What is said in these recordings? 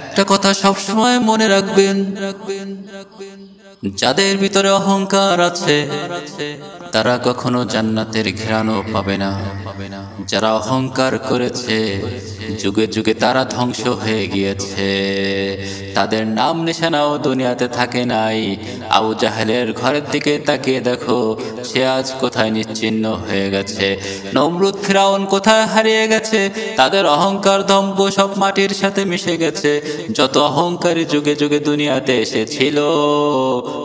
একটা কথা সব সময় মনে রাখবেন, যাদের ভিতরে অহংকার আছে তারা কখনো জান্নাতের ঘ্রাণও পাবে না। যারা অহংকার করেছে যুগে যুগে তারা ধ্বংস হয়ে গিয়েছে, তাদের নাম নিশানাও দুনিয়াতে থাকে নাই। আবু জাহেলের ঘরের দিকে তাকিয়ে দেখো, সে আজ কোথায় নিশ্চিহ্ন হয়ে গেছে। নমরুদ ফিরাউন কোথায় হারিয়ে গেছে, তাদের অহংকার দম্ভ সব মাটির সাথে মিশে গেছে। যত অহংকারী যুগে যুগে দুনিয়াতে এসেছিল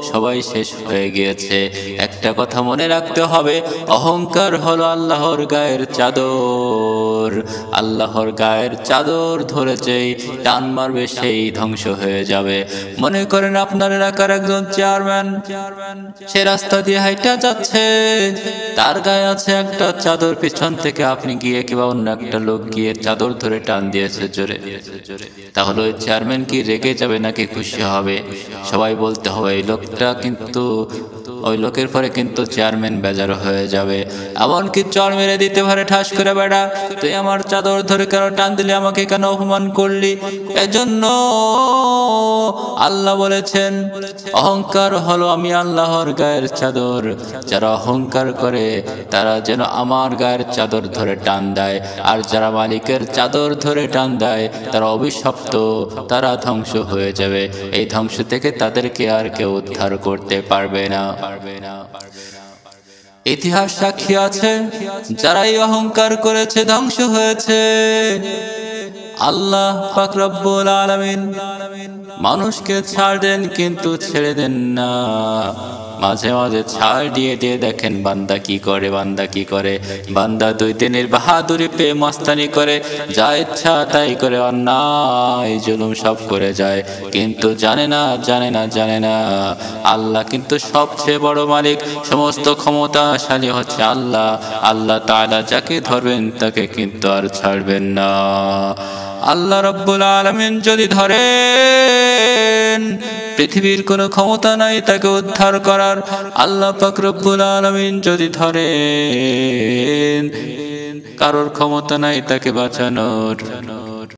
সবাই শেষ হয়ে গিয়েছে। একটা কথা মনে রাখতে হবে, অহংকার হলো আল্লাহর গায়ের চাদর। আল্লাহর গায়ের চাদর ধরে যেই টান মারবে সেই ধ্বংস হয়ে যাবে। মনে করেন আপনার এলাকার একজন চেয়ারম্যান, সে রাস্তা দিয়ে হাইটা যাচ্ছে, তার গায়ে আছে একটা চাদর, পিছন থেকে আপনি গিয়ে কিংবা অন্য একটা লোক গিয়ে চাদর ধরে টান দিয়েছে জোরে, তাহলে ওই চেয়ারম্যান কি রেগে যাবে নাকি খুশি হবে? সবাই বলতে হবে এই লোকটা কিন্তু, ওই লোকের পরে কিন্তু চেয়ারম্যান বেজার হয়ে যাবে। এমনকি চড় মেরে দিতে পারে ঠাস করে, বেড়া তুই আমার চাদর ধরে কেন টান দিলি, আমাকে কেন অপমান করলি? এজন্য আল্লাহ বলেছেন অহংকার হলো আমি আল্লাহর গায়ের চাদর। যারা অহংকার করে তারা যেন আমার গায়ের চাদর ধরে টান দেয়, আর যারা মালিকের চাদর ধরে টান দেয় তারা অভিশপ্ত, তারা ধ্বংস হয়ে যাবে। এই ধ্বংস থেকে তাদেরকে আর কেউ উদ্ধার করতে পারবে না। ইতিহাস সাক্ষী আছে, যারা এই অহংকার করেছে ধ্বংস হয়েছে। আল্লাহ পাক রব্বুল আলামিন মানুষকে ছাড় দেন কিন্তু ছেড়ে দেন না। মাঝে মাঝে ছাড় দিয়ে দিয়ে দেখেন বান্দা কি করে, বান্দা কি করে। বান্দা দুই দিনের বাহাদুরি পেয়ে মস্তানি করে, যা ইচ্ছা তাই করে, অন্যায় জুলুম সব করে যায়, কিন্তু জানে না আল্লাহ কিন্তু সবচেয়ে বড় মালিক, সমস্ত ক্ষমতাশালী হচ্ছে আল্লাহ। আল্লাহ তাআলা যাকে ধরবেন তাকে কিন্তু আর ছাড়বেন না। আল্লাহ রব্বুল আলামিন যদি ধরেন, পৃথিবীর কোনো ক্ষমতা নাই তাকে উদ্ধার করার। আল্লাহ পাক রব্বুল আলামিন যদি ধরেন, কারোর ক্ষমতা নাই তাকে বাঁচানোর।